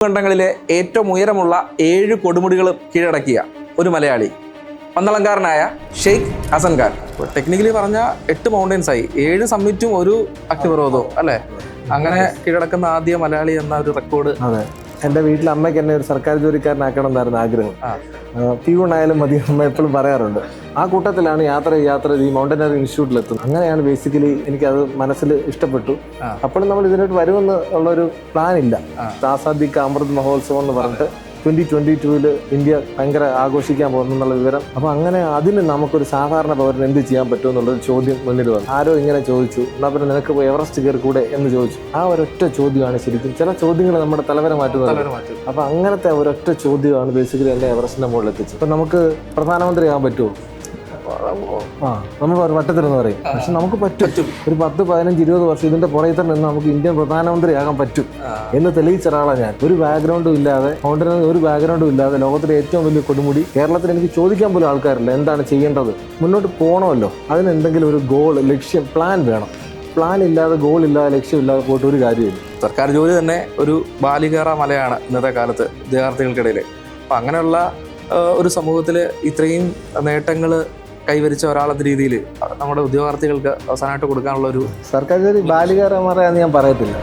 ഖണ്ഡങ്ങളിലെ ഏറ്റവും ഉയരമുള്ള 7 കൊടുമുടികളും കീഴടക്കിയ ഒരു മലയാളി പന്തളംകാരനായ ഷെയ്ഖ് ഹസൻ ഖാൻ. ടെക്നിക്കലി പറഞ്ഞാൽ 8 മൗണ്ടൻസ് ആയി, 7 സമ്മിറ്റും ഒരു അഗ്നിപർവ്വതവും അല്ലേ? അങ്ങനെ കീഴടക്കുന്ന ആദ്യ മലയാളി എന്ന ഒരു റെക്കോർഡ്. അതെ, എൻ്റെ വീട്ടിൽ അമ്മയ്ക്ക് എന്നെ ഒരു സർക്കാർ ജോലിക്കാരനാക്കണം എന്നായിരുന്നു ആഗ്രഹം. പിയൂണായാലും മതി അമ്മ എപ്പോഴും പറയാറുണ്ട്. ആ കൂട്ടത്തിലാണ് യാത്ര ഈ മൗണ്ടനറിംഗ് ഇൻസ്റ്റിറ്റ്യൂട്ടിലെത്തുന്നത്. അങ്ങനെയാണ് ബേസിക്കലി എനിക്കത് മനസ്സിൽ ഇഷ്ടപ്പെട്ടു. അപ്പോഴും നമ്മൾ ഇതിനോട്ട് വരുമെന്ന് ഉള്ളൊരു പ്ലാൻ ഇല്ല. ആസാദിക്ക് അമൃത് മഹോത്സവം എന്ന് പറഞ്ഞിട്ട് 2022 ഇന്ത്യ ഭയങ്കര ആഘോഷിക്കാൻ പോകുന്നു എന്നുള്ള വിവരം. അപ്പോൾ അങ്ങനെ അതിന് നമുക്കൊരു സാധാരണ പൗരന് എന്ത് ചെയ്യാൻ പറ്റും എന്നുള്ളൊരു ചോദ്യം മുന്നിൽ വന്നു. ആരോ ഇങ്ങനെ ചോദിച്ചു, എന്നാൽ പിന്നെ നിനക്ക് എവറസ്റ്റ് കയറി കൂടെ എന്ന് ചോദിച്ചു. ആ ഒരൊറ്റ ചോദ്യമാണ് ശരിക്കും ചില ചോദ്യങ്ങൾ നമ്മുടെ തലവര മാറ്റുന്നത്. അപ്പോൾ അങ്ങനത്തെ ഒരൊറ്റ ചോദ്യമാണ് ബേസിക്കലി എന്നെ എവറസ്റ്റിന്റെ മുകളിൽ എത്തിച്ചത്. അപ്പം നമുക്ക് പ്രധാനമന്ത്രി ആകാൻ പറ്റുമോ? നമ്മൾ വട്ടത്തിലെന്ന് പറയും, പക്ഷെ നമുക്ക് പറ്റും. ഒരു 10, 15, 20 വർഷം ഇതിന്റെ പുറകെ തന്നെ നിന്ന് നമുക്ക് ഇന്ത്യൻ പ്രധാനമന്ത്രി ആകാൻ പറ്റും എന്ന് തെളിയിച്ച ഒരാളാണ് ഞാൻ. ഒരു ബാക്ക്ഗ്രൗണ്ടും ഇല്ലാതെ, മൗണ്ടനറിംഗ് ഒരു ബാക്ക്ഗ്രൗണ്ടും ഇല്ലാതെ, ലോകത്തിലെ ഏറ്റവും വലിയ കൊടുമുടി, കേരളത്തിൽ എനിക്ക് ചോദിക്കാൻ പോലും ആൾക്കാരില്ല എന്താണ് ചെയ്യേണ്ടത്. മുന്നോട്ട് പോകണമല്ലോ, അതിന് എന്തെങ്കിലും ഒരു ഗോൾ, ലക്ഷ്യം, പ്ലാൻ വേണം. പ്ലാൻ ഇല്ലാതെ, ഗോൾ ഇല്ലാതെ, ലക്ഷ്യമില്ലാതെ പോയിട്ട് ഒരു കാര്യമില്ല. സർക്കാർ ജോലി തന്നെ ഒരു ബാലികേറ മലയാണ് ഇന്നത്തെ കാലത്ത് വിദ്യാർത്ഥികൾക്കിടയിൽ. അപ്പം അങ്ങനെയുള്ള ഒരു സമൂഹത്തിൽ ഇത്രയും നേട്ടങ്ങൾ കൈവരിച്ച ഒരാളെന്ന രീതിയിൽ നമ്മുടെ ഉദ്യോഗാർത്ഥികൾക്ക് അവസാനമായിട്ട് കൊടുക്കാനുള്ള ഒരു സർക്കാർ ജോലി ബാലികേറമാരെയാന്ന് ഞാൻ പറയത്തില്ല.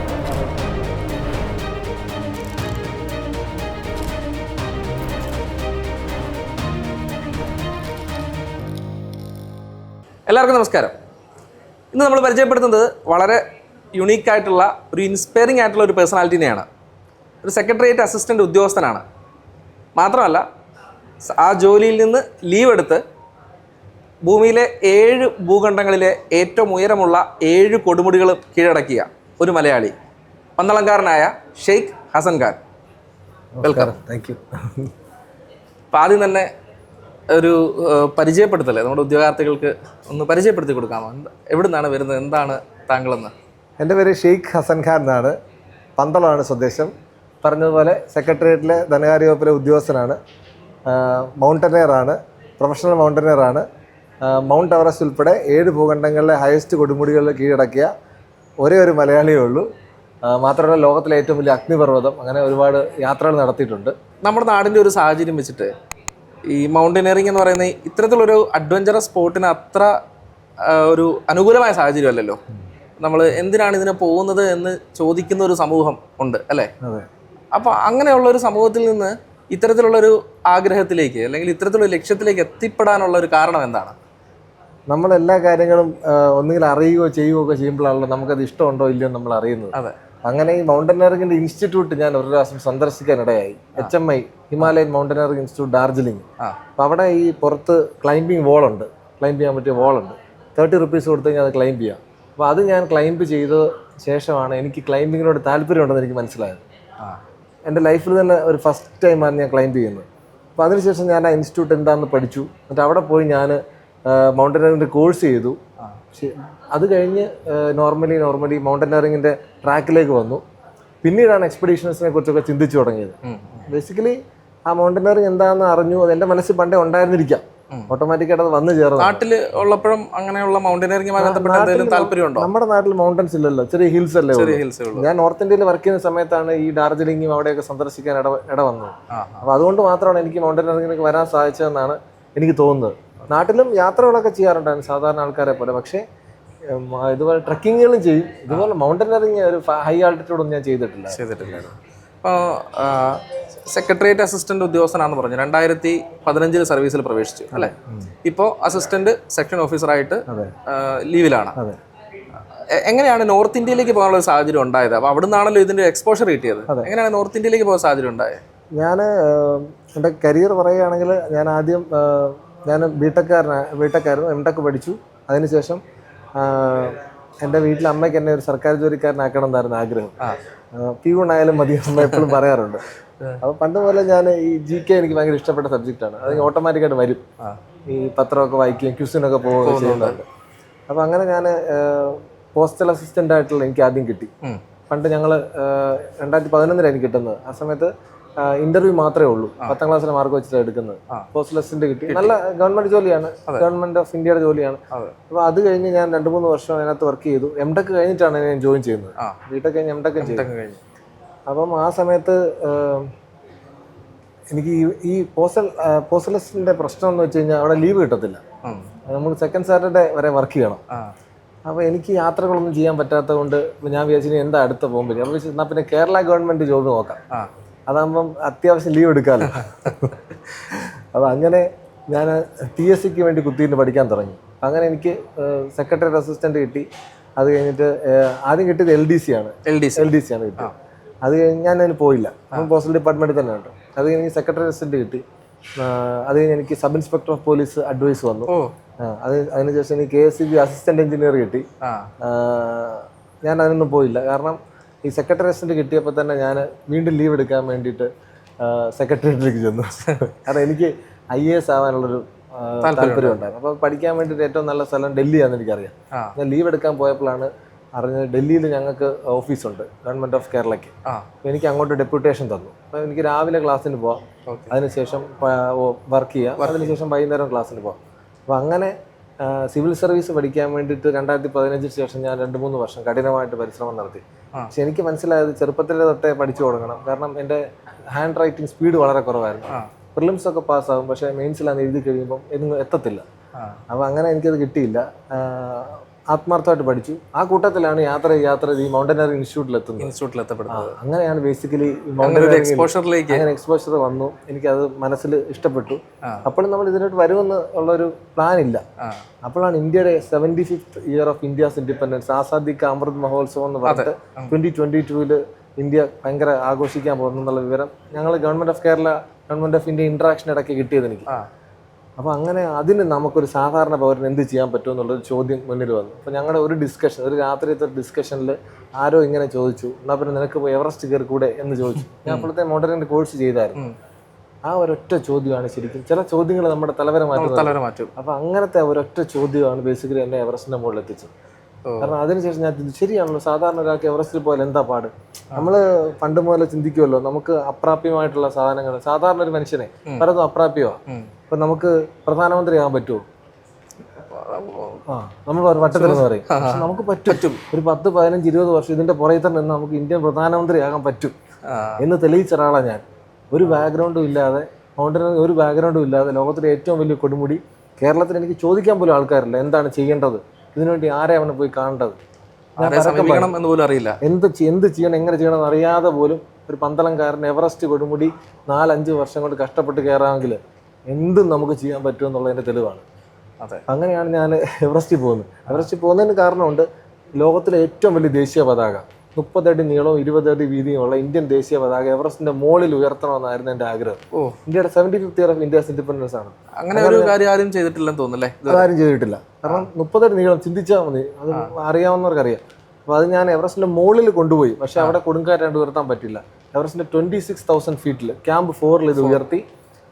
എല്ലാവർക്കും നമസ്കാരം. ഇന്ന് നമ്മൾ പരിചയപ്പെടുത്തുന്നത് വളരെ യുണീക്കായിട്ടുള്ള ഒരു ഇൻസ്പയറിംഗ് ആയിട്ടുള്ള ഒരു പേഴ്സണാലിറ്റിനെയാണ്. ഒരു സെക്രട്ടേറിയറ്റ് അസിസ്റ്റൻ്റ് ഉദ്യോഗസ്ഥനാണ്. മാത്രമല്ല ആ ജോലിയിൽ നിന്ന് ലീവ് എടുത്ത് ഭൂമിയിലെ 7 ഭൂഖണ്ഡങ്ങളിലെ ഏറ്റവും ഉയരമുള്ള 7 കൊടുമുടികളും കീഴടക്കിയ ഒരു മലയാളി പന്തളംകാരനായ Sheikh Hasan Khan. Welcome. Thank you. അപ്പം ആദ്യം തന്നെ ഒരു പരിചയപ്പെടുത്തല്ലേ നമ്മുടെ ഉദ്യോഗാർത്ഥികൾക്ക് ഒന്ന് പരിചയപ്പെടുത്തി കൊടുക്കാമോ? എവിടെ നിന്നാണ് വരുന്നത്, എന്താണ് താങ്കളെന്ന്? എൻ്റെ പേര് ഷെയ്ഖ് ഹസൻ ഖാൻ എന്നാണ്. പന്തളമാണ് സ്വദേശം. പറഞ്ഞതുപോലെ സെക്രട്ടേറിയറ്റിലെ ധനകാര്യ വകുപ്പിലെ ഉദ്യോഗസ്ഥനാണ്. മൗണ്ടനിയറാണ്, പ്രൊഫഷണൽ മൗണ്ടനിയറാണ്. മൗണ്ട് എവറസ്റ്റ് ഉൾപ്പെടെ 7 ഭൂഖണ്ഡങ്ങളിലെ ഹയസ്റ്റ് കൊടുമുടികളിൽ കീഴടക്കിയ ഒരേ ഒരു മലയാളിയേ ഉള്ളൂ. മാത്രമല്ല ലോകത്തിലെ ഏറ്റവും വലിയ അഗ്നിപർവ്വതം, അങ്ങനെ ഒരുപാട് യാത്രകൾ നടത്തിയിട്ടുണ്ട്. നമ്മുടെ നാടിൻ്റെ ഒരു സാഹചര്യം വെച്ചിട്ട് ഈ മൗണ്ടനിയറിംഗ് എന്ന് പറയുന്ന ഇത്തരത്തിലൊരു അഡ്വഞ്ചറസ് സ്പോർട്ടിന് അത്ര ഒരു അനുകൂലമായ സാഹചര്യം അല്ലല്ലോ. നമ്മൾ എന്തിനാണ് ഇതിനെ പോകുന്നത് എന്ന് ചോദിക്കുന്ന ഒരു സമൂഹം ഉണ്ട് അല്ലേ? അപ്പോൾ അങ്ങനെയുള്ള ഒരു സമൂഹത്തിൽ നിന്ന് ഇത്തരത്തിലുള്ളൊരു ആഗ്രഹത്തിലേക്ക് അല്ലെങ്കിൽ ഇത്തരത്തിലുള്ള ലക്ഷ്യത്തിലേക്ക് എത്തിപ്പെടാനുള്ള ഒരു കാരണം എന്താണ്? നമ്മളെല്ലാ കാര്യങ്ങളും ഒന്നുകിൽ അറിയുകയോ ചെയ്യുകയോ ഒക്കെ ചെയ്യുമ്പോഴാണല്ലോ നമുക്കത് ഇഷ്ടമുണ്ടോ ഇല്ലയോ നമ്മൾ അറിയുന്നത്. അതെ. അങ്ങനെ ഈ മൗണ്ടനിയറിംഗിൻ്റെ ഇൻസ്റ്റിറ്റ്യൂട്ട് ഞാൻ ഒരു പ്രാവശ്യം സന്ദർശിക്കാനിടയായി. HMI, Himalayan mountaineering institute, Darjeeling. അപ്പോൾ അവിടെ ഈ പുറത്ത് ക്ലൈംബിംഗ് വോളുണ്ട്, ക്ലൈംബ് ചെയ്യാൻ പറ്റിയ വോളുണ്ട്. 30 റുപ്പീസ് കൊടുത്തു കഴിഞ്ഞാൽ അത് ക്ലൈംബ് ചെയ്യാം. അപ്പോൾ അത് ഞാൻ ക്ലൈംബ് ചെയ്ത ശേഷമാണ് എനിക്ക് ക്ലൈംബിങ്ങിനോട് താല്പര്യമുണ്ടെന്ന് എനിക്ക് മനസ്സിലായത്. എൻ്റെ ലൈഫിൽ തന്നെ ഒരു ഫസ്റ്റ് ടൈമാണ് ഞാൻ ക്ലൈംബ് ചെയ്യുന്നത്. അപ്പോൾ അതിനുശേഷം ഞാൻ ആ ഇൻസ്റ്റിറ്റ്യൂട്ട് എന്താണെന്ന് പഠിച്ചു. എന്നിട്ട് അവിടെ പോയി ഞാൻ മൗണ്ടനിയറിംഗിൻ്റെ കോഴ്സ് ചെയ്തു. അത് കഴിഞ്ഞ് നോർമലി മൗണ്ടനിയറിംഗിൻ്റെ ട്രാക്കിലേക്ക് വന്നു. പിന്നീടാണ് എക്സ്പെഡീഷൻസിനെ കുറിച്ചൊക്കെ ചിന്തിച്ചു തുടങ്ങിയത്. ബേസിക്കലി ആ മൗണ്ടനിയറിംഗ് എന്താണെന്ന് അറിഞ്ഞു. അത് എൻ്റെ മനസ്സിൽ പണ്ടേ ഉണ്ടായിരുന്നിരിക്കാം, ഓട്ടോമാറ്റിക്കായിട്ട് അത് വന്നു ചേർന്നു. നാട്ടിൽ ഉള്ളപ്പോഴും അങ്ങനെയുള്ള മൗണ്ടനിയറിംഗുമായി ബന്ധപ്പെട്ട എന്തെങ്കിലും താല്പര്യമുണ്ടോ? നമ്മുടെ നാട്ടിൽ മൗണ്ടൻസ് ഇല്ലല്ലോ, ചെറിയ ഹിൽസ് അല്ലേ. ഞാൻ നോർത്ത് ഇന്ത്യയിൽ വർക്ക് ചെയ്യുന്ന സമയത്താണ് ഈ ഡാർജിലിംഗും അവിടെയൊക്കെ സന്ദർശിക്കാൻ ഇട വന്നത്. അപ്പോൾ അതുകൊണ്ട് മാത്രമാണ് എനിക്ക് മൗണ്ടനിയറിംഗിലേക്ക് വരാൻ സാധിച്ചതെന്നാണ് എനിക്ക് തോന്നുന്നത്. നാട്ടിലും യാത്രകളൊക്കെ ചെയ്യാറുണ്ടായിരുന്നു സാധാരണ ആൾക്കാരെ പോലെ. പക്ഷേ ഇതുപോലെ ട്രക്കിങ്ങുകളും ചെയ്യും. ഇതുപോലെ മൗണ്ടനിയറിംഗ് ഒരു ഹൈ ആൾട്ടിറ്റ്യൂഡൊന്നും ഞാൻ ചെയ്തിട്ടില്ല. ഇപ്പോൾ സെക്രട്ടേറിയറ്റ് അസിസ്റ്റന്റ് ഉദ്യോഗസ്ഥനാണെന്ന് പറഞ്ഞു. 2015 സർവീസിൽ പ്രവേശിച്ചു അല്ലേ? ഇപ്പോൾ അസിസ്റ്റന്റ് സെക്ഷൻ ഓഫീസറായിട്ട് ലീവിലാണ്. എങ്ങനെയാണ് നോർത്ത് ഇന്ത്യയിലേക്ക് പോകാനുള്ള ഒരു സാഹചര്യം ഉണ്ടായത്? അപ്പോൾ അവിടെ നിന്നാണല്ലോ ഇതിന്റെ എക്സ്പോഷർ കിട്ടിയത്. എങ്ങനെയാണ് നോർത്ത് ഇന്ത്യയിലേക്ക് പോകാൻ സാഹചര്യം ഉണ്ടായത്? ഞാൻ എൻ്റെ കരിയർ പറയുകയാണെങ്കിൽ ഞാൻ ആദ്യം ബിടെക്കായിരുന്നു, MTech പഠിച്ചു. അതിനുശേഷം എൻ്റെ വീട്ടിൽ അമ്മയ്ക്ക് എന്നെ ഒരു സർക്കാർ ജോലിക്കാരനാക്കണം എന്നായിരുന്നു ആഗ്രഹം. പിയൂണായാലും മതി അമ്മ എപ്പോഴും പറയാറുണ്ട്. അപ്പോൾ പണ്ട് പോലെ ഞാൻ ഈ GK എനിക്ക് ഭയങ്കര ഇഷ്ടപ്പെട്ട സബ്ജക്റ്റാണ്. അത് ഓട്ടോമാറ്റിക്കായിട്ട് വരും. ഈ പത്രമൊക്കെ വായിക്കുകയും ക്യൂസിനൊക്കെ പോവുകയൊക്കെ ചെയ്യുന്നുണ്ട്. അപ്പോൾ അങ്ങനെ ഞാൻ പോസ്റ്റൽ അസിസ്റ്റൻ്റ് ആയിട്ടുള്ള എനിക്ക് ആദ്യം കിട്ടി. പണ്ട് ഞങ്ങൾ 2011 എനിക്ക് കിട്ടുന്നത്. ആ സമയത്ത് ഇന്റർവ്യൂ മാത്രമേ ഉള്ളൂ. 10ാം ക്ലാസ്സിലെ മാർക്ക് വെച്ചിട്ട് എടുക്കുന്നത്. പോസ്റ്റൽ അസിസ്റ്റന്റ് കിട്ടി. നല്ല ഗവൺമെന്റ് ജോലിയാണ്, ഗവൺമെന്റ് ഓഫ് ഇന്ത്യയുടെ ജോലിയാണ്. അപ്പോൾ അത് കഴിഞ്ഞ് ഞാൻ 2-3 വർഷം അതിനകത്ത് വർക്ക് ചെയ്തു. MTech കഴിഞ്ഞിട്ടാണ് ഞാൻ ജോയിൻ ചെയ്യുന്നത്. ബിടെക് കഴിഞ്ഞ് MTech ചെയ്തു. അപ്പം ആ സമയത്ത് എനിക്ക് ഈ പോസ്റ്റലിസ്റ്റിൻ്റെ പ്രശ്നം എന്ന് വെച്ച് കഴിഞ്ഞാൽ അവിടെ ലീവ് കിട്ടത്തില്ല. നമ്മൾ സെക്കൻഡ് സാറ്റർഡേ വരെ വർക്ക് ചെയ്യണം. അപ്പോൾ എനിക്ക് യാത്രകളൊന്നും ചെയ്യാൻ പറ്റാത്തത് കൊണ്ട് ഞാൻ വിചാരിച്ചു എന്താ അടുത്ത പോകാൻ പറ്റും. അപ്പോൾ എന്നാൽ പിന്നെ കേരള ഗവൺമെൻറ് ജോബ് നോക്കാം, അതാകുമ്പം അത്യാവശ്യം ലീവ് എടുക്കാമല്ലോ. അപ്പോൾ അങ്ങനെ ഞാൻ TSCക്ക് വേണ്ടി കുത്തിയിട്ട് പഠിക്കാൻ തുടങ്ങി. അങ്ങനെ എനിക്ക് സെക്രട്ടറി അസിസ്റ്റൻ്റ് കിട്ടി. അത് കഴിഞ്ഞിട്ട് ആദ്യം കിട്ടിയത് LDC ആണ് കിട്ടിയത്. അത് കഴിഞ്ഞ് ഞാൻ അതിന് പോയില്ല, പോസ്റ്റൽ ഡിപ്പാർട്ട്മെൻറ്റിൽ തന്നെ ഉണ്ട്. അത് കഴിഞ്ഞ് സെക്രട്ടറി അസിസ്റ്റൻ്റ് കിട്ടി. അത് കഴിഞ്ഞ് എനിക്ക് sub inspector of police advice വന്നു. അതിനുശേഷം എനിക്ക് KSCB അസിസ്റ്റന്റ് എഞ്ചിനീയർ കിട്ടി. ഞാൻ അതിനൊന്നും പോയില്ല, കാരണം ഈ സെക്രട്ടറി അസിസ്റ്റന്റ് കിട്ടിയപ്പോൾ തന്നെ ഞാൻ വീണ്ടും ലീവ് എടുക്കാൻ വേണ്ടിയിട്ട് സെക്രട്ടേറിയറ്റിലേക്ക് ചെന്നു. കാരണം എനിക്ക് IAS ആവാനുള്ളൊരു താല്പര്യം ഉണ്ടായിരുന്നു. അപ്പോൾ പഠിക്കാൻ വേണ്ടിയിട്ട് ഏറ്റവും നല്ല സ്ഥലം ഡൽഹിയാണെന്ന് എനിക്കറിയാം. ഞാൻ ലീവ് എടുക്കാൻ പോയപ്പോഴാണ് അറിഞ്ഞത് ഡൽഹിയിൽ ഞങ്ങൾക്ക് ഓഫീസുണ്ട് ഗവൺമെൻറ് ഓഫ് കേരളയ്ക്ക്. അപ്പോൾ എനിക്ക് അങ്ങോട്ട് ഡെപ്യൂട്ടേഷൻ തന്നു. അപ്പോൾ എനിക്ക് രാവിലെ ക്ലാസ്സിന് പോവാം, അതിനുശേഷം വർക്ക് ചെയ്യാം, അതിനുശേഷം വൈകുന്നേരം ക്ലാസ്സിന് പോവാം. അപ്പോൾ അങ്ങനെ സിവിൽ സർവീസ് പഠിക്കാൻ വേണ്ടിയിട്ട് 2015 ശേഷം ഞാൻ 2-3 വർഷം കഠിനമായിട്ട് പരിശ്രമം നടത്തി. പക്ഷെ എനിക്ക് മനസ്സിലായത് ചെറുപ്പത്തിലെ തൊട്ടേ പഠിച്ചു തുടങ്ങണം. കാരണം എൻ്റെ ഹാൻഡ് റൈറ്റിംഗ് സ്പീഡ് വളരെ കുറവായിരുന്നു. പ്രിലിംസ് ഒക്കെ പാസ്സാകും, പക്ഷേ മെയിൻസിലാണ് എഴുതി കഴിയുമ്പം എന്നും എത്തത്തില്ല. അപ്പോൾ അങ്ങനെ എനിക്കത് കിട്ടിയില്ല. ആത്മാർത്ഥമായിട്ട് പഠിച്ചു. ആ കൂട്ടത്തിലാണ് യാത്ര ഈ മൗണ്ടനറി ഇൻസ്റ്റിറ്റ്യൂട്ടിലെത്തപ്പെടുന്നത്. അങ്ങനെയാണ് ബേസിക്കലി അങ്ങനെ എക്സ്പോഷർ വന്നു. എനിക്കത് മനസ്സിൽ ഇഷ്ടപ്പെട്ടു. അപ്പോഴും നമ്മൾ ഇതിനോട്ട് വരുമെന്ന് ഉള്ളൊരു പ്ലാൻ ഇല്ല. അപ്പോഴാണ് ഇന്ത്യയുടെ 75th year of India's independence, Azadi കാ അമൃത് മഹോത്സവം എന്ന് പറഞ്ഞിട്ട് 2022 ഇന്ത്യ ഭയങ്കര ആഘോഷിക്കാൻ പോകുന്നു എന്നുള്ള വിവരം ഞങ്ങൾ government of Kerala, government of India interaction ഇടയ്ക്ക് കിട്ടിയത് എനിക്ക്. അപ്പോൾ അങ്ങനെ അതിന് നമുക്കൊരു സാധാരണ പൗരന് എന്ത് ചെയ്യാൻ പറ്റും എന്നുള്ളൊരു ചോദ്യം മുന്നിൽ വന്നു. അപ്പോൾ ഞങ്ങളുടെ ഒരു ഡിസ്കഷൻ, ഒരു രാത്രിയത്തെ ഡിസ്കഷനിൽ ആരോ ഇങ്ങനെ ചോദിച്ചു, എന്നാൽ പിന്നെ നിനക്ക് പോയി എവറസ്റ്റ് കയറി കൂടെ എന്ന് ചോദിച്ചു. ഞാൻ അപ്പോഴത്തെ മൗണ്ടനറി കോഴ്സ് ചെയ്തായിരുന്നു. ആ ഒരൊറ്റ ചോദ്യമാണ് ശരിക്കും, ചില ചോദ്യങ്ങൾ നമ്മുടെ തലവര മാറ്റും. അപ്പോൾ അങ്ങനത്തെ ഒരൊറ്റ ചോദ്യമാണ് ബേസിക്കലി എന്നെ എവറസ്റ്റിൻ്റെ മുകളിൽ എത്തിച്ചത്. കാരണം അതിനുശേഷം ഞാൻ ശരിയാണല്ലോ, സാധാരണ ഒരാൾക്ക് എവറസ്റ്റിൽ പോയാൽ എന്താ പാട്? നമ്മൾ പണ്ട് മുതലേ ചിന്തിക്കുമല്ലോ, നമുക്ക് അപ്രാപ്യമായിട്ടുള്ള സാധനങ്ങൾ, സാധാരണ ഒരു മനുഷ്യനെ പലതും അപ്രാപ്യമാണ്. ഇപ്പൊ നമുക്ക് പ്രധാനമന്ത്രിയാകാൻ പറ്റുമോ? നമ്മൾ വട്ടത്തിലെന്ന് പറയും, പക്ഷെ നമുക്ക് പറ്റും. ഒരു 10, 15, 20 വർഷം ഇതിന്റെ പുറകെ തന്നെ നിന്ന് നമുക്ക് ഇന്ത്യൻ പ്രധാനമന്ത്രിയാകാൻ പറ്റും എന്ന് തെളിയിച്ച ഒരാളാണ് ഞാൻ. ഒരു ബാക്ക്ഗ്രൗണ്ടും ഇല്ലാതെ, മൗണ്ടനറി ഒരു ബാക്ക്ഗ്രൗണ്ടും ഇല്ലാതെ, ലോകത്തിലെ ഏറ്റവും വലിയ കൊടുമുടി, കേരളത്തിൽ എനിക്ക് ചോദിക്കാൻ പോലും ആൾക്കാരില്ല എന്താണ് ചെയ്യേണ്ടത്, ഇതിനുവേണ്ടി ആരെ അവനെ പോയി കാണേണ്ടത്, എന്ത് ചെയ്യണം, എങ്ങനെ ചെയ്യണം എന്ന് അറിയാതെ പോലും ഒരു പന്തളംകാരൻ എവറസ്റ്റ് കൊടുമുടി 4-5 വർഷം കൊണ്ട് കഷ്ടപ്പെട്ട് കയറാമെങ്കിൽ എന്തും നമുക്ക് ചെയ്യാൻ പറ്റുമെന്നുള്ളതിൻ്റെ തെളിവാണ്. അങ്ങനെയാണ് ഞാൻ എവറസ്റ്റിൽ പോകുന്നത്. എവറസ്റ്റിൽ പോകുന്നതിന് കാരണമുണ്ട്, ലോകത്തിലെ ഏറ്റവും വലിയ ദേശീയ പതാക, 30 അടി നീളവും 20 അടി വീതിയുമുള്ള ഇന്ത്യൻ ദേശീയ പതാക എവറസ്റ്റിന്റെ മുകളിൽ ഉയർത്തണമെന്നായിരുന്നു എൻ്റെ ആഗ്രഹം. ഇന്ത്യയുടെ 75th year of India's independence ആണ്. അങ്ങനെ ഒരു കാര്യം ആരും ചെയ്തിട്ടില്ലെന്ന് തോന്നുന്നല്ലേ? ആരും ചെയ്തിട്ടില്ല. കാരണം 30 അടി നീളം ചിന്തിച്ചാൽ മതി, അത് അറിയാവുന്നവർക്കറിയാം. അപ്പോൾ അത് ഞാൻ എവറസ്റ്റിന്റെ മുകളിൽ കൊണ്ടുപോയി, പക്ഷെ അവിടെ കൊടുങ്കാറ്റാണ്ട് ഉയർത്താൻ പറ്റില്ല. എവറസ്റ്റിന്റെ 26,000 ഫീറ്റിൽ ക്യാമ്പ് 4 ഇത് ഉയർത്തി.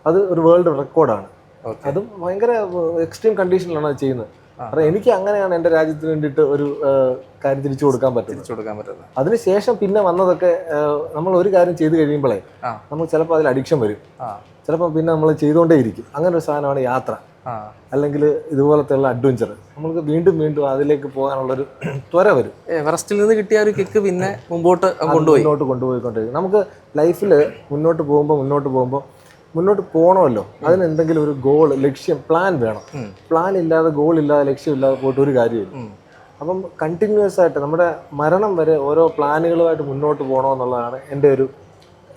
അത് ഒരു വേൾഡ് റെക്കോർഡാണ്. അതും ഭയങ്കര എക്സ്ട്രീം കണ്ടീഷനിലാണ് അത് ചെയ്യുന്നത്. കാരണം എനിക്ക് അങ്ങനെയാണ് എൻ്റെ രാജ്യത്തിന് വേണ്ടിയിട്ട് ഒരു കാര്യം തിരിച്ചു കൊടുക്കാൻ പറ്റുന്നത്. അതിനുശേഷം പിന്നെ വന്നതൊക്കെ നമ്മൾ ഒരു കാര്യം ചെയ്ത് കഴിയുമ്പോഴേ നമുക്ക് ചിലപ്പോൾ അതിൽ അഡിക്ഷൻ വരും, ചിലപ്പോൾ പിന്നെ നമ്മൾ ചെയ്തുകൊണ്ടേ ഇരിക്കും. അങ്ങനെ ഒരു സാധനമാണ് യാത്ര, അല്ലെങ്കിൽ ഇതുപോലത്തെയുള്ള അഡ്വഞ്ചർ. നമുക്ക് വീണ്ടും അതിലേക്ക് പോകാനുള്ളൊരു ത്വര വരും. എവറസ്റ്റിൽ നിന്ന് കിട്ടിയ ഒരു കിക്ക് പിന്നെ മുമ്പോട്ട് കൊണ്ടുപോയിക്കൊണ്ടിരിക്കും. നമുക്ക് ലൈഫിൽ മുന്നോട്ട് പോകുമ്പോൾ മുന്നോട്ട് പോകണമല്ലോ, അതിന് എന്തെങ്കിലും ഒരു ഗോൾ, ലക്ഷ്യം, പ്ലാൻ വേണം. പ്ലാൻ ഇല്ലാതെ, ഗോൾ ഇല്ലാതെ, ലക്ഷ്യമില്ലാതെ പോയിട്ട് ഒരു കാര്യമില്ല. അപ്പം കണ്ടിന്യൂസ് ആയിട്ട് നമ്മുടെ മരണം വരെ ഓരോ പ്ലാനുകളുമായിട്ട് മുന്നോട്ട് പോകണമെന്നുള്ളതാണ് എൻ്റെ ഒരു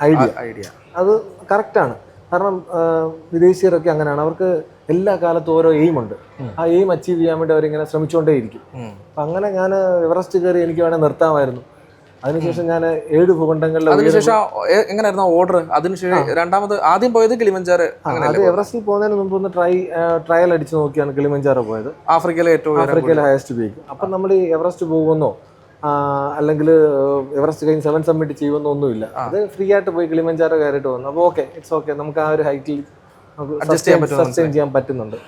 ഐഡിയ. അത് കറക്റ്റാണ്. കാരണം വിദേശീയരൊക്കെ അങ്ങനെയാണ്, അവർക്ക് എല്ലാ കാലത്തും ഓരോ എയിമുണ്ട്. ആ എയിം അച്ചീവ് ചെയ്യാൻ വേണ്ടി അവരിങ്ങനെ ശ്രമിച്ചുകൊണ്ടേയിരിക്കും. അപ്പം അങ്ങനെ ഞാൻ എവറസ്റ്റ് കയറി എനിക്ക് വേണേൽ നിർത്താമായിരുന്നു. അതിനുശേഷം ഞാൻ 7 ഭൂഖണ്ഡങ്ങളിൽ. അതിനുശേഷം എങ്ങനെയായിരുന്നു ഓർഡർ? അതിനുശേഷം ആദ്യം പോയത് കിളിമഞ്ചാരോ? അത് എവറസ്റ്റിൽ പോകുന്നതിന് മുമ്പ് ഒന്ന് ട്രയൽ അടിച്ച് നോക്കിയാണ് കിളിമഞ്ചാരോ പോയത്. ആഫ്രിക്കയിലെ ഹയസ്റ്റ് പീക്ക്. അപ്പം നമ്മൾ ഈ എവറസ്റ്റ് പോകുമെന്നോ അല്ലെങ്കിൽ എവറസ്റ്റ് കഴിഞ്ഞ് 7 സമ്മിറ്റ് ചെയ്യുമെന്നോ ഒന്നുമില്ല. അത് ഫ്രീ ആയിട്ട് പോയി കിളിമഞ്ചാരോ കയറിയിട്ട് വന്നു. അപ്പോൾ ഇറ്റ്സ് ഓക്കെ, നമുക്ക് ആ ഒരു ഹൈറ്റിൽ സസ്റ്റെയിൻ ചെയ്യാൻ പറ്റുന്നുണ്ട്.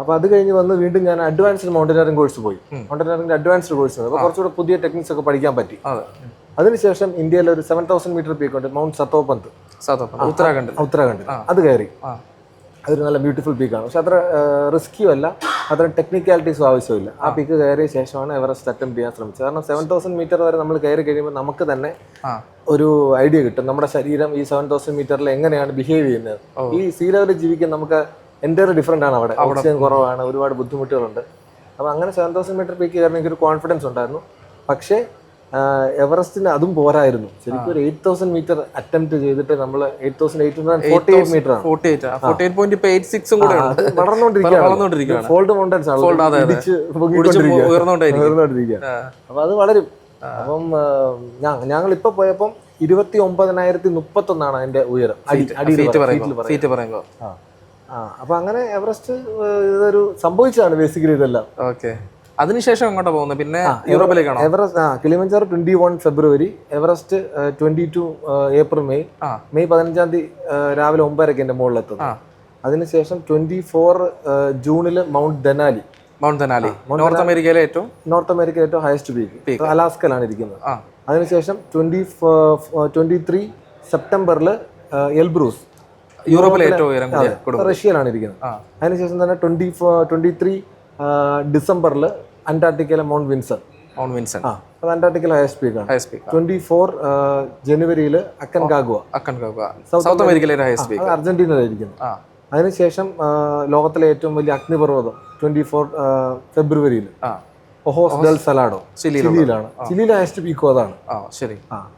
അപ്പോൾ അത് കഴിഞ്ഞ് വന്ന് വീണ്ടും ഞാൻ അഡ്വാൻസ്ഡ് മൗണ്ടനറിംഗ് കോഴ്സ് പോയി. മൗണ്ടനറിംഗ് അഡ്വാൻസ്ഡ് കോഴ്സ്, അപ്പോൾ കുറച്ചുകൂടെ പുതിയ ടെക്നിക്സ് ഒക്കെ പഠിക്കാൻ പറ്റി. അതിനുശേഷം ഇന്ത്യയിൽ ഒരു 7000 മീറ്റർ പീക്ക് ഉണ്ട്, മൗണ്ട് സത്തോപന്ത്, ഉത്തരാഖണ്ഡ്. അത് കയറി. അതൊരു നല്ല ബ്യൂട്ടിഫുൾ പീക്കാണ്. പക്ഷെ അത്ര റിസ്ക്കിയും അല്ല, അത്ര ടെക്നിക്കാലിറ്റീസും ആവശ്യമില്ല. ആ പീക്ക് കയറിയ ശേഷമാണ് എവറസ്റ്റ് അറ്റംപ്റ്റ് ചെയ്യാൻ ശ്രമിച്ചത്. കാരണം 7000 മീറ്റർ വരെ നമ്മൾ കയറി കഴിയുമ്പോൾ നമുക്ക് തന്നെ ഒരു ഐഡിയ കിട്ടും, നമ്മുടെ ശരീരം ഈ 7000 മീറ്ററിൽ എങ്ങനെയാണ് ബിഹേവ് ചെയ്യുന്നത്. ഈ സീ ലെവലിൽ ജീവിക്കാൻ നമുക്ക് എൻ്റയർ ഡിഫറെൻ്റ് ആണ്. അവിടെ ഓക്സിജൻ കുറവാണ്, ഒരുപാട് ബുദ്ധിമുട്ടുകളുണ്ട്. അപ്പോൾ അങ്ങനെ 7000 മീറ്റർ പീക്ക് കയറാൻ എനിക്കൊരു കോൺഫിഡൻസ് ഉണ്ടായിരുന്നു. പക്ഷേ എവറസ്റ്റിന് അതും പോരായിരുന്നു. ശരിക്കും ഒരു 8000 മീറ്റർ അറ്റംപ്റ്റ് ചെയ്തിട്ട് നമ്മൾ 8848 മീറ്റർ ആണ്. വളർന്നുകൊണ്ടിരിക്കുകയാണ്. ഫോൾഡ് മൗണ്ടൻസ് ആണ്, ഉയർന്നുകൊണ്ടിരിക്കുകയാണ്. അപ്പൊ അത് വളരും. അപ്പം ഞങ്ങൾ ഇപ്പൊ പോയപ്പം 29,031 അതിന്റെ ഉയരം. അപ്പൊ അങ്ങനെ എവറസ്റ്റ് ഇതൊരു സംഭവിച്ചതാണ് ബേസിക്കലി ഇതെല്ലാം. ഓക്കെ, അതിനുശേഷം അങ്ങോട്ട് പോകുന്നത് പിന്നെ യൂറോപ്പിലേക്കാണോ? എവറസ്റ്റ് കിളിമഞ്ചാറോ 21 ഫെബ്രുവരി, എവറസ്റ്റ് 22 ഏപ്രിൽ മെയ് 15 രാവിലെ 9:30 എന്റെ മുകളിലെത്തുന്നു. അതിനുശേഷം 24 ജൂണില് മൗണ്ട് ദനാലി. നോർത്ത് അമേരിക്കയിലെ ഏറ്റവും ഹയസ്റ്റ് പീക്ക് അലാസ്കയിലാണ് ഇരിക്കുന്നത്. അതിനുശേഷം 23 സെപ്റ്റംബറിൽ എൽബ്രൂസ്, യൂറോപ്പിലെ ഏറ്റവും ഉയരം റഷ്യയിലാണ് ഇരിക്കുന്നത്. അതിനുശേഷം തന്നെ 23 ഡിസംബറിൽ അന്റാർട്ടിക്കയിലെ മൗണ്ട് വിൻസൺ. അത് അന്റാർട്ടിക്കയിലെ ഹയസ്റ്റ് പീക്കാണ്. 24 ജനുവരിയിൽ അക്കൻകാഗുവ, സൗത്ത് അമേരിക്കയിലെ ഹയസ്റ്റ് പീക്ക്, അർജന്റീനയിലായിരിക്കുന്നു. അതിനുശേഷം ലോകത്തിലെ ഏറ്റവും വലിയ അഗ്നിപർവ്വതം 24 ഫെബ്രുവരിയിൽ ഒഹോസ് ഡെൽ സലാഡോ, ചിലിയിലാണ്. ചിലിയിലെ ഹയസ്റ്റ് പീക്കും അതാണ്.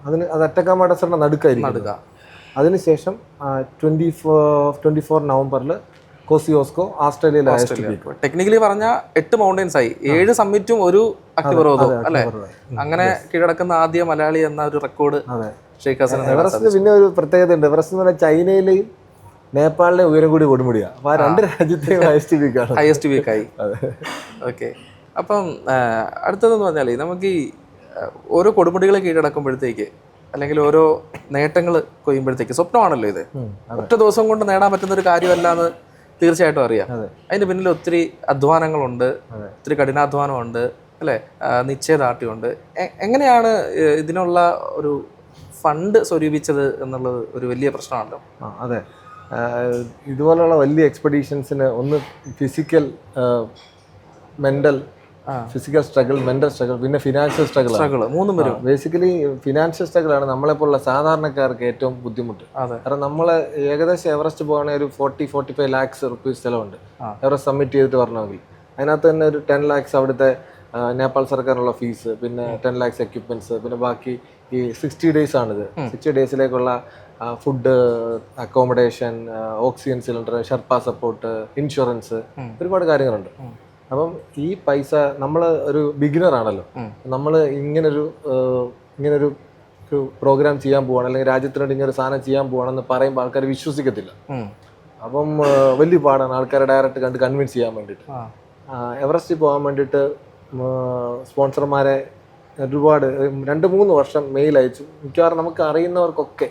അത് അറ്റക്കാമ ഡെസർട്ടിന്റെ നടുക്കായിരിക്കും. അതിനുശേഷം 24 നവംബറിൽ കോസിയോസ്കോ, ഓസ്ട്രേലിയയിലെ ഹയസ്റ്റ് പീക്ക്. ടെക്നിക്കലി പറഞ്ഞ 8 മൗണ്ടൻസ് ആയി, 7 സമ്മിറ്റും ഒരു അഗ്നിപർവ്വതവും അല്ലെ. അങ്ങനെ കീഴടക്കുന്ന ആദ്യ മലയാളി എന്ന ഒരു റെക്കോർഡ് ഷെയ്ഖ് ഹസൻ. എവറസ്റ്റിന് പിന്നെ ഒരു പ്രത്യേകത ഉണ്ട്. എവറസ്റ്റ് എന്ന് പറഞ്ഞാൽ ചൈനയിലെയും നേപ്പാളിലെ ഉയരം കൂടി കൊടുമുടിയാണ്. അപ്പൊ ആ രണ്ട് രാജ്യത്തെയും ഹയസ്റ്റ് പീക്കായി. ഓക്കെ, അപ്പം അടുത്തതെന്ന് പറഞ്ഞാൽ നമുക്ക് ഈ ഓരോ കൊടുമുടികളെ കീഴടക്കുമ്പോഴത്തേക്ക് അല്ലെങ്കിൽ ഓരോ നേട്ടങ്ങൾ കൊയ്യുമ്പോഴത്തേക്ക് സ്വപ്നമാണല്ലോ ഇത്. ഒറ്റ ദിവസം കൊണ്ട് നേടാൻ പറ്റുന്ന ഒരു കാര്യമല്ലാന്ന് തീർച്ചയായിട്ടും അറിയാം. അതിന് പിന്നിൽ ഒത്തിരി അധ്വാനങ്ങളുണ്ട്, ഒത്തിരി കഠിനാധ്വാനമുണ്ട് അല്ലേ, നിശ്ചയദാർഢ്യമുണ്ട്. എങ്ങനെയാണ് ഇതിനുള്ള ഒരു ഫണ്ട് സ്വരൂപിച്ചത് എന്നുള്ളത് ഒരു വലിയ പ്രശ്നമാണല്ലോ. അതെ, ഇതുപോലുള്ള വലിയ എക്സ്പെഡീഷൻസിന് ഒന്ന് ഫിസിക്കൽ സ്ട്രഗിൾ, മെന്റൽ സ്ട്രഗിൾ, പിന്നെ ഫിനാൻഷ്യൽ സ്ട്രഗിൾ, മൂന്നും വരും. ബേസിക്കലി ഫിനാൻഷ്യൽ സ്ട്രഗിൾ ആണ് നമ്മളെപ്പോലുള്ള സാധാരണക്കാർക്ക് ഏറ്റവും ബുദ്ധിമുട്ട്. കാരണം നമ്മൾ ഏകദേശം എവറസ്റ്റ് പോകുകയാണെങ്കിൽ ഒരു 40-45 lakhs റുപ്പീസ് ചിലവുണ്ട് എവറസ്റ്റ് സബ്മിറ്റ് ചെയ്തിട്ട് വരണമെങ്കിൽ. അതിനകത്ത് തന്നെ ഒരു 10 lakhs അവിടുത്തെ നേപ്പാൾ സർക്കാരിനുള്ള ഫീസ്, പിന്നെ 10 lakhs എക്യുപ്മെന്റ്സ്, പിന്നെ ബാക്കി ഈ 60 days ആണിത്. 60 daysലേക്കുള്ള food, accommodation, oxygen cylinder, Sherpa support, insurance, ഒരുപാട് കാര്യങ്ങളുണ്ട്. അപ്പം ഈ പൈസ നമ്മൾ ഒരു ബിഗിനർ ആണല്ലോ, നമ്മൾ ഇങ്ങനൊരു പ്രോഗ്രാം ചെയ്യാൻ പോവാണ് അല്ലെങ്കിൽ രാജ്യത്തിനോട് ഇങ്ങനെ ഒരു സാധനം ചെയ്യാൻ പോവാണെന്ന് പറയുമ്പോൾ ആൾക്കാർ വിശ്വസിക്കത്തില്ല. അപ്പം വലിയ പാടാണ് ആൾക്കാരെ ഡയറക്റ്റ് കണ്ട് കൺവിൻസ് ചെയ്യാൻ വേണ്ടിയിട്ട്. എവറസ്റ്റിൽ പോകാൻ വേണ്ടിയിട്ട് സ്പോൺസർമാരെ ഒരുപാട് 2-3 വർഷം മെയിൽ അയച്ചു. മിക്കവാറും നമുക്ക് അറിയുന്നവർക്കൊക്കെ,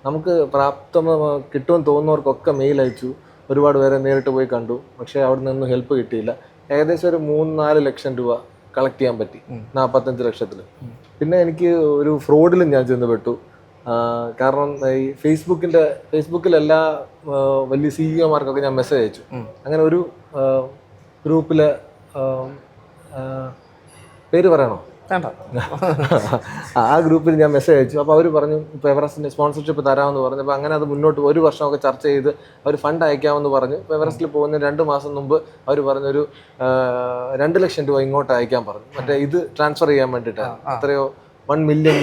നമുക്ക് പ്രാപ്തം കിട്ടുമെന്ന് തോന്നുന്നവർക്കൊക്കെ മെയിൽ അയച്ചു. ഒരുപാട് പേരെ നേരിട്ട് പോയി കണ്ടു. പക്ഷേ അവിടെ നിന്നൊന്നും ഹെൽപ്പ് കിട്ടിയില്ല. ഏകദേശം ഒരു 3-4 ലക്ഷം രൂപ കളക്ട് ചെയ്യാൻ പറ്റി 45 ലക്ഷത്തിൽ. പിന്നെ എനിക്ക് ഒരു ഫ്രോഡിലും ഞാൻ ചെന്ന് പെട്ടു. കാരണം ഈ ഫേസ്ബുക്കിൽ എല്ലാ വലിയ സിഇഒമാർക്കൊക്കെ ഞാൻ മെസ്സേജ് അയച്ചു. അങ്ങനെ ഒരു ഗ്രൂപ്പിലെ പേര് പറയണോ? ആ ഗ്രൂപ്പിൽ ഞാൻ മെസ്സേജ് അയച്ചു. അപ്പോൾ അവർ പറഞ്ഞു ഇപ്പോൾ എവറസ്റ്റിൻ്റെ സ്പോൺസർഷിപ്പ് തരാമെന്ന് പറഞ്ഞു. അപ്പോൾ അങ്ങനെ അത് മുന്നോട്ട് 1 വർഷമൊക്കെ ചർച്ച ചെയ്ത് അവർ ഫണ്ട് അയക്കാമെന്ന് പറഞ്ഞു. ഇപ്പോൾ എവറസ്റ്റിൽ പോകുന്ന 2 മാസം മുമ്പ് അവർ പറഞ്ഞൊരു 2 ലക്ഷം രൂപ ഇങ്ങോട്ട് അയക്കാൻ പറഞ്ഞു. മറ്റേ ഇത് ട്രാൻസ്ഫർ ചെയ്യാൻ വേണ്ടിയിട്ടാണ്. എത്രയോ $1 മില്യൺ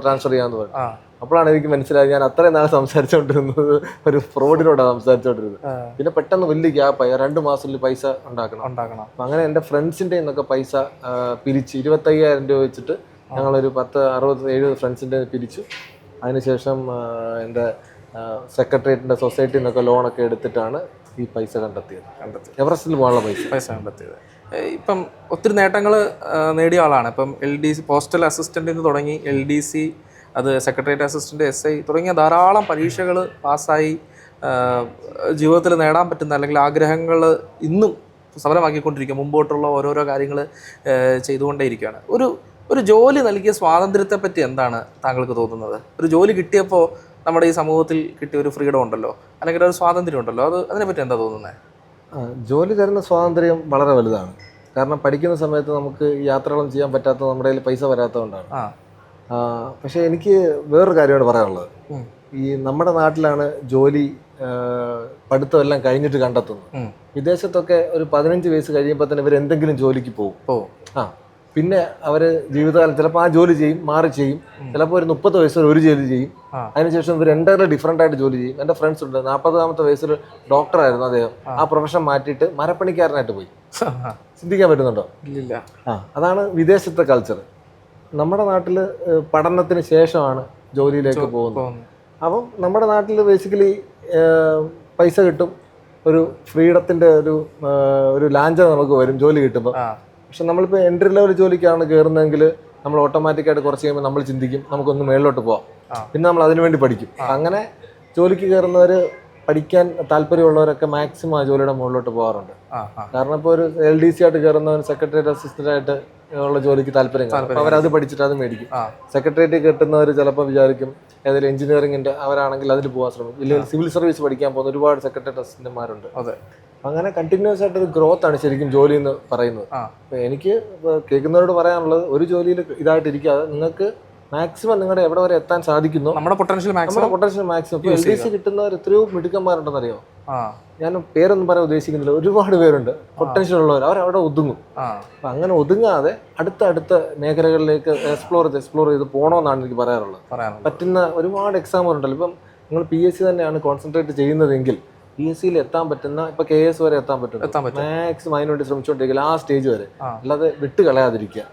ട്രാൻസ്ഫർ ചെയ്യാമെന്ന് പറഞ്ഞു. അപ്പോഴാണ് എനിക്ക് മനസ്സിലായത് ഞാൻ അത്രയും നാളെ സംസാരിച്ചുകൊണ്ടിരുന്നത് ഒരു ഫ്രോഡിനോടാണ് സംസാരിച്ചുകൊണ്ടിരുന്നത്. പിന്നെ പെട്ടെന്ന് വലിയ ഗ്യാപ്പായി. 2 മാസത്തിൽ പൈസ ഉണ്ടാക്കണം. അപ്പം അങ്ങനെ എൻ്റെ ഫ്രണ്ട്സിൻ്റെ നിന്നൊക്കെ പൈസ പിരിച്ച് 25,000 രൂപ വെച്ചിട്ട് ഞങ്ങളൊരു 10-60-70 ഫ്രണ്ട്സിൻ്റെ പിരിച്ചു. അതിനുശേഷം എൻ്റെ സെക്രട്ടേറിയറ്റിൻ്റെ സൊസൈറ്റിയിൽ നിന്നൊക്കെ ലോണൊക്കെ എടുത്തിട്ടാണ് ഈ പൈസ കണ്ടെത്തിയത്. എവറസ്റ്റിൽ പോകാനുള്ള പൈസ കണ്ടെത്തിയത്. ഇപ്പം ഒത്തിരി നേട്ടങ്ങൾ നേടിയ ആളാണ്. ഇപ്പം LDC പോസ്റ്റൽ അസിസ്റ്റൻ്റിൽ നിന്ന് തുടങ്ങി LDC, അത് സെക്രട്ടേറിയറ്റ് അസിസ്റ്റൻ്റ്, SI തുടങ്ങിയ ധാരാളം പരീക്ഷകൾ പാസ്സായി ജീവിതത്തിൽ നേടാൻ പറ്റുന്ന അല്ലെങ്കിൽ ആഗ്രഹങ്ങൾ ഇന്നും സഫലമാക്കിക്കൊണ്ടിരിക്കുക. മുമ്പോട്ടുള്ള ഓരോരോ കാര്യങ്ങൾ ചെയ്തുകൊണ്ടേയിരിക്കുകയാണ്. ഒരു ജോലി നൽകിയ സ്വാതന്ത്ര്യത്തെപ്പറ്റി എന്താണ് താങ്കൾക്ക് തോന്നുന്നത്? ഒരു ജോലി കിട്ടിയപ്പോൾ നമ്മുടെ ഈ സമൂഹത്തിൽ കിട്ടിയ ഒരു ഫ്രീഡം ഉണ്ടല്ലോ, അല്ലെങ്കിൽ ഒരു സ്വാതന്ത്ര്യം ഉണ്ടല്ലോ, അതിനെപ്പറ്റി എന്താ തോന്നുന്നത്? ജോലി തരുന്ന സ്വാതന്ത്ര്യം വളരെ വലുതാണ്. കാരണം പഠിക്കുന്ന സമയത്ത് നമുക്ക് യാത്രകളും ചെയ്യാൻ പറ്റാത്തത് നമ്മുടെ കയ്യിൽ പൈസ വരാത്തതുകൊണ്ടാണ്. പക്ഷേ എനിക്ക് വേറൊരു കാര്യമാണ് പറയാനുള്ളത്. ഈ നമ്മുടെ നാട്ടിലാണ് ജോലി പഠിത്തം എല്ലാം കഴിഞ്ഞിട്ട് കണ്ടെത്തുന്നത്. വിദേശത്തൊക്കെ ഒരു 15 വയസ്സ് കഴിയുമ്പോൾ തന്നെ ഇവർ എന്തെങ്കിലും ജോലിക്ക് പോകും. പിന്നെ അവർ ജീവിതകാലം ചിലപ്പോൾ ആ ജോലി ചെയ്യും, മാറി ചെയ്യും. ചിലപ്പോൾ ഒരു 30 വയസ്സ് ഒരു ജോലി ചെയ്യും. അതിനുശേഷം ഇവർ എൻ്റയർലി ഡിഫറെൻ്റ് ആയിട്ട് ജോലി ചെയ്യും. എൻ്റെ ഫ്രണ്ട്സ് ഉണ്ട്, 40-ാമത്തെ വയസ്സിൽ ഡോക്ടറായിരുന്നു അദ്ദേഹം. ആ പ്രൊഫഷൻ മാറ്റിയിട്ട് മരപ്പണിക്കാരനായിട്ട് പോയി. ചിന്തിക്കാൻ പറ്റുന്നുണ്ടോ? ഇല്ല. അതാണ് വിദേശത്തെ കൾച്ചർ. നമ്മുടെ നാട്ടിൽ പഠനത്തിന് ശേഷമാണ് ജോലിയിലേക്ക് പോകുന്നത്. അപ്പം നമ്മുടെ നാട്ടിൽ ബേസിക്കലി പൈസ കിട്ടും, ഒരു ഫ്രീഡത്തിൻ്റെ ഒരു ലാഞ്ചന നമുക്ക് വരും ജോലി കിട്ടുമ്പോൾ. പക്ഷെ നമ്മളിപ്പോൾ എൻട്രി ലെവൽ ജോലിക്കാണ് കയറുന്നതെങ്കിൽ നമ്മൾ ഓട്ടോമാറ്റിക്കായിട്ട് കുറച്ച് കഴിയുമ്പോൾ നമ്മൾ ചിന്തിക്കും നമുക്കൊന്ന് മേളിലോട്ട് പോവാം, പിന്നെ നമ്മൾ അതിനുവേണ്ടി പഠിക്കും. അങ്ങനെ ജോലിക്ക് കയറുന്നവർ, പഠിക്കാൻ താല്പര്യമുള്ളവരൊക്കെ മാക്സിമം ആ ജോലിയുടെ മുകളിലോട്ട് പോകാറുണ്ട്. കാരണം ഇപ്പോൾ ഒരു LDC ആയിട്ട് കയറുന്നവർ സെക്രട്ടേറിയറ്റ് അസിസ്റ്റന്റ് ആയിട്ട് ഉള്ള ജോലിക്ക് താല്പര്യം കാണും, അവരത് പഠിച്ചിട്ട് അത് മേടിക്കും. സെക്രട്ടേറിയറ്റ് കിട്ടുന്നവർ ചിലപ്പോൾ വിചാരിക്കും ഏതെങ്കിലും എഞ്ചിനീയറിംഗിന്റെ അവരാണെങ്കിൽ അതിൽ പോകാൻ ശ്രമിക്കും. ഇല്ലെങ്കിൽ സിവിൽ സർവീസ് പഠിക്കാൻ പോകുന്ന ഒരുപാട് സെക്രട്ടേറിയറ്റ് അസിസ്റ്റന്റുമാരുണ്ട്. അങ്ങനെ കണ്ടിന്യൂസ് ആയിട്ടൊരു ഗ്രോത്ത് ആണ് ശരിക്കും ജോലി എന്ന് പറയുന്നത്. അപ്പൊ എനിക്ക് കേൾക്കുന്നവരോട് പറയാനുള്ളത്, ഒരു ജോലിയിൽ ഇതായിട്ടിരിക്കാതെ നിങ്ങൾക്ക് മാക്സിമം നിങ്ങളുടെ എവിടെ വരെ എത്താൻ സാധിക്കുന്നു, നമ്മുടെ പൊട്ടൻഷ്യൽ മാക്സിമം. ഇപ്പോൾ LDC കിട്ടുന്നവർ എത്രയോ മിടുക്കന്മാരുണ്ടെന്നറിയോ? ഞാൻ പേരൊന്നും പറയാൻ ഉദ്ദേശിക്കുന്നില്ല, ഒരുപാട് പേരുണ്ട് പൊട്ടൻഷ്യൽ ഉള്ളവർ. അവരവിടെ ഒതുങ്ങും. അപ്പൊ അങ്ങനെ ഒതുങ്ങാതെ അടുത്ത മേഖലകളിലേക്ക് എക്സ്പ്ലോർ ചെയ്ത് പോകണമെന്നാണ് എനിക്ക് പറയാറുള്ളത്. പറ്റുന്ന ഒരുപാട് എക്സാമുകളുണ്ടല്ലോ. ഇപ്പം നിങ്ങൾ PSC തന്നെയാണ് കോൺസെൻട്രേറ്റ് ചെയ്യുന്നതെങ്കിൽ PSCയിൽ എത്താൻ പറ്റുന്ന, ഇപ്പൊ KS വരെ എത്താൻ പറ്റും. മാക്സിമം അതിനുവേണ്ടി ശ്രമിച്ചുകൊണ്ടിരിക്കുക, ആ സ്റ്റേജ് വരെ. അല്ലാതെ വിട്ട് കളയാതിരിക്കുക.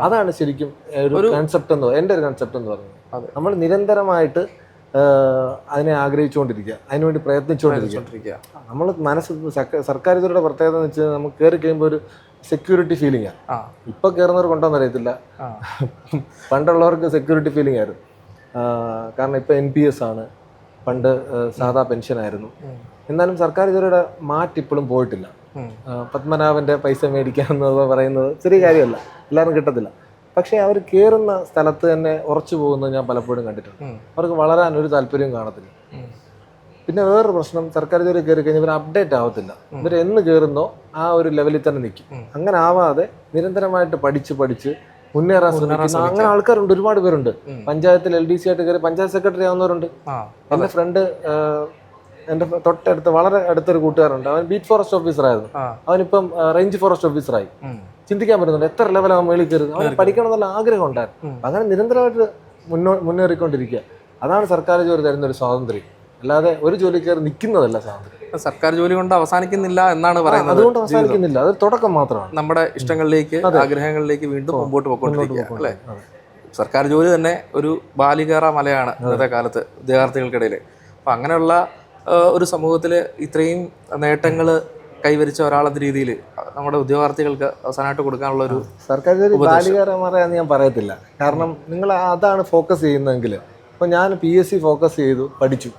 അതാണ് ശരിക്കും ഒരു കൺസെപ്റ്റ് എൻ്റെ ഒരു കൺസെപ്റ്റ് എന്ന് പറയുന്നത്. നമ്മൾ നിരന്തരമായിട്ട് അതിനെ ആഗ്രഹിച്ചുകൊണ്ടിരിക്കുക, അതിനുവേണ്ടി പ്രയത്നിച്ചുകൊണ്ടിരിക്കുക. നമ്മൾ സർക്കാർ ജോലിയുടെ പ്രത്യേകത എന്ന് വെച്ചാൽ നമുക്ക് കയറി കഴിയുമ്പോൾ ഒരു സെക്യൂരിറ്റി ഫീലിംഗ് ആണ്. ഇപ്പൊ കയറുന്നവർ കൊണ്ടോന്ന് അറിയത്തില്ല, പണ്ടുള്ളവർക്ക് സെക്യൂരിറ്റി ഫീലിംഗ് ആയിരുന്നു. കാരണം ഇപ്പൊ NPS ആണ്, പണ്ട് സാധാ പെൻഷനായിരുന്നു. എന്നാലും സർക്കാർ ജോലിയുടെ മാറ്റ് ഇപ്പോഴും പോയിട്ടില്ല. പത്മനാഭന്റെ പൈസ മേടിക്കാന്ന് പറയുന്നത് ചെറിയ കാര്യമല്ല, എല്ലാവരും കിട്ടത്തില്ല. പക്ഷെ അവർ കയറുന്ന സ്ഥലത്ത് തന്നെ ഉറച്ചു പോകുന്നത് ഞാൻ പലപ്പോഴും കണ്ടിട്ടുണ്ട്. അവർക്ക് വളരാൻ ഒരു താല്പര്യവും കാണത്തില്ല. പിന്നെ വേറൊരു പ്രശ്നം, സർക്കാർ ജോലി കയറി കഴിഞ്ഞാൽ ഇവർ അപ്ഡേറ്റ് ആവത്തില്ല. ഇവർ എന്ന് കയറുന്നോ ആ ഒരു ലെവലിൽ തന്നെ നിൽക്കും. അങ്ങനെ ആവാതെ നിരന്തരമായിട്ട് പഠിച്ച് മുന്നേറാൻ ശ്രമിക്കുന്ന അങ്ങനെ ആൾക്കാരുണ്ട്, ഒരുപാട് പേരുണ്ട്. പഞ്ചായത്തിൽ LDC ആയിട്ട് കയറി പഞ്ചായത്ത് സെക്രട്ടറി ആവുന്നവരുണ്ട്. എൻ്റെ ഫ്രണ്ട്, എൻ്റെ തൊട്ടടുത്ത് വളരെ അടുത്തൊരു കൂട്ടുകാരുണ്ട്, അവൻ ബീറ്റ് ഫോറസ്റ്റ് ഓഫീസറായിരുന്നു. അവനിപ്പം റേഞ്ച് ഫോറസ്റ്റ് ഓഫീസറായി. ചിന്തിക്കാൻ പറ്റുന്നുണ്ട് എത്ര ലെവലാവും മേളിൽ കയറുന്നത്. അവന് പഠിക്കണം എന്നുള്ള ആഗ്രഹം ഉണ്ടായിരുന്നു. അങ്ങനെ നിരന്തരമായിട്ട് മുന്നേറിക്കൊണ്ടിരിക്കുക. അതാണ് സർക്കാർ ജോലി തരുന്ന ഒരു സ്വാതന്ത്ര്യം. അല്ലാതെ ഒരു ജോലി കയറി നിൽക്കുന്നതല്ല സ്വാതന്ത്ര്യം. സർക്കാർ ജോലി കൊണ്ട് അവസാനിക്കുന്നില്ല എന്നാണ് പറയുന്നത്. അതുകൊണ്ട് അവസാനിക്കുന്നില്ല, അത് തുടക്കം മാത്രമാണ്. നമ്മുടെ ഇഷ്ടങ്ങളിലേക്ക്, ആഗ്രഹങ്ങളിലേക്ക് വീണ്ടും മുമ്പോട്ട് പോയിക്കൊണ്ടിരിക്കുക അല്ലേ? സർക്കാർ ജോലി തന്നെ ഒരു ബാലികേറ മലയാണ് ഇന്നത്തെ കാലത്ത് വിദ്യാർത്ഥികൾക്കിടയിൽ. അപ്പം അങ്ങനെയുള്ള ഒരു സമൂഹത്തിൽ ഇത്രയും നേട്ടങ്ങൾ കൈവരിച്ച ഒരാളെന്ന രീതിയിൽ നമ്മുടെ ഉദ്യോഗാർത്ഥികൾക്ക് അവസാനമായിട്ട് കൊടുക്കാനുള്ള ഒരു സർക്കാർ ജോലി ബാലികേറമറയാന്ന് ഞാൻ പറയത്തില്ല. കാരണം നിങ്ങൾ അതാണ് ഫോക്കസ് ചെയ്യുന്നതെങ്കിൽ, ഇപ്പോൾ ഞാൻ PSC ഫോക്കസ് ചെയ്തു പഠിച്ചു,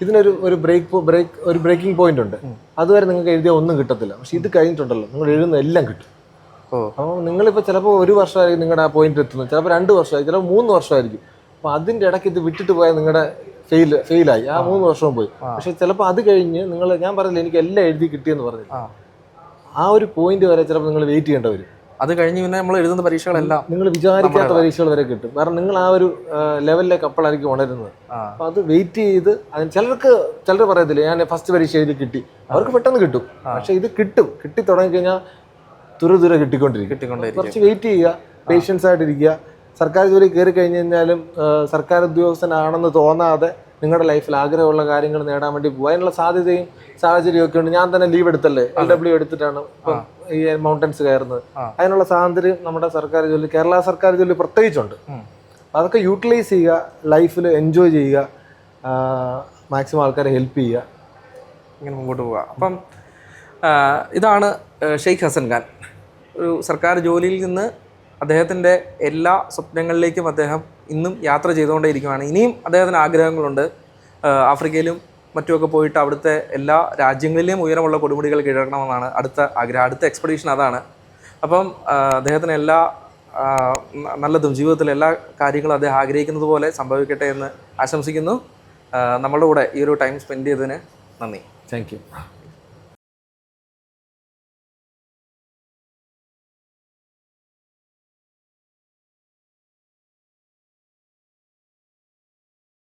ഇതിനൊരു ബ്രേക്കിംഗ് പോയിന്റ് ഉണ്ട്. അതുവരെ നിങ്ങൾക്ക് എഴുതിയ ഒന്നും കിട്ടത്തില്ല. പക്ഷെ ഇത് കഴിഞ്ഞിട്ടുണ്ടല്ലോ, നിങ്ങൾ എഴുതുന്ന എല്ലാം കിട്ടും. അപ്പോൾ നിങ്ങളിപ്പോൾ ചിലപ്പോൾ 1 വർഷമായിരിക്കും നിങ്ങളുടെ ആ പോയിന്റ് എത്തുന്നത്, ചിലപ്പോൾ 2 വർഷമായി, ചിലപ്പോൾ 3 വർഷമായിരിക്കും. അപ്പോൾ അതിൻ്റെ ഇടയ്ക്ക് ഇത് വിട്ടിട്ട് പോയാൽ നിങ്ങളുടെ ഫെയിലായി, ആ 3 വർഷവും പോയി. പക്ഷെ ചിലപ്പോൾ അത് കഴിഞ്ഞ് ഞാൻ പറഞ്ഞില്ല എനിക്ക് എല്ലാം എഴുതി കിട്ടിയെന്ന് പറഞ്ഞില്ല, ആ ഒരു പോയിന്റ് വരെ ചിലപ്പോൾ നിങ്ങൾ വെയിറ്റ് ചെയ്യേണ്ടി വരും. അത് കഴിഞ്ഞ് പിന്നെ നമ്മൾ എഴുതുന്ന പരീക്ഷകളെല്ലാം നിങ്ങൾ വിചാരിക്കാത്ത പരീക്ഷകൾ വരെ കിട്ടും. കാരണം നിങ്ങൾ ആ ഒരു ലെവലിലേക്ക് അപ്പോഴായിരിക്കും ഉണരുന്നത്. അപ്പൊ അത് വെയിറ്റ് ചെയ്ത് ചിലർ പറയത്തില്ല ഞാൻ ഫസ്റ്റ് പരീക്ഷ എഴുതി കിട്ടി, അവർക്ക് പെട്ടെന്ന് കിട്ടും. പക്ഷെ ഇത് കിട്ടി തുടങ്ങി കഴിഞ്ഞാൽ തുര കിട്ടിക്കൊണ്ടിരിക്കും. കുറച്ച് വെയിറ്റ് ചെയ്യുക, പേഷ്യൻസ് ആയിട്ടിരിക്കുക. സർക്കാർ ജോലി കയറി കഴിഞ്ഞ് കഴിഞ്ഞാലും സർക്കാർ ഉദ്യോഗസ്ഥനാണെന്ന് തോന്നാതെ നിങ്ങളുടെ ലൈഫിൽ ആഗ്രഹമുള്ള കാര്യങ്ങൾ നേടാൻ വേണ്ടി പോകുക. അതിനുള്ള സാധ്യതയും സാഹചര്യമൊക്കെ ഉണ്ട്. ഞാൻ തന്നെ ലീവ് എടുത്തല്ലേ, LW എടുത്തിട്ടാണ് ഇപ്പം ഈ മൗണ്ടൻസ് കയറുന്നത്. അതിനുള്ള സ്വാതന്ത്ര്യം നമ്മുടെ സർക്കാർ ജോലി, കേരള സർക്കാർ ജോലി പ്രത്യേകിച്ചുണ്ട്. അതൊക്കെ യൂട്ടിലൈസ് ചെയ്യുക, ലൈഫിൽ എൻജോയ് ചെയ്യുക, മാക്സിമം ആൾക്കാരെ ഹെൽപ്പ് ചെയ്യുക, ഇങ്ങനെ മുമ്പോട്ട് പോവുക. അപ്പം ഇതാണ് ഷെയ്ഖ് ഹസൻ ഖാൻ. ഒരു സർക്കാർ ജോലിയിൽ നിന്ന് അദ്ദേഹത്തിൻ്റെ എല്ലാ സ്വപ്നങ്ങളിലേക്കും അദ്ദേഹം ഇന്നും യാത്ര ചെയ്തുകൊണ്ടേയിരിക്കുകയാണ്. ഇനിയും അദ്ദേഹത്തിന് ആഗ്രഹങ്ങളുണ്ട്. ആഫ്രിക്കയിലും മറ്റുമൊക്കെ പോയിട്ട് അവിടുത്തെ എല്ലാ രാജ്യങ്ങളിലെയും ഉയരമുള്ള കൊടുമുടികൾ കീഴടക്കണമെന്നാണ് അടുത്ത ആഗ്രഹം. അടുത്ത എക്സ്പെഡീഷൻ അതാണ്. അപ്പം അദ്ദേഹത്തിന് എല്ലാ നല്ലതും ജീവിതത്തിലെ എല്ലാ കാര്യങ്ങളും അദ്ദേഹം ആഗ്രഹിക്കുന്നത് പോലെ സംഭവിക്കട്ടെ എന്ന് ആശംസിക്കുന്നു. നമ്മളുടെ കൂടെ ഈ ഒരു ടൈം സ്പെൻഡ് ചെയ്തതിന് നന്ദി. Thank you.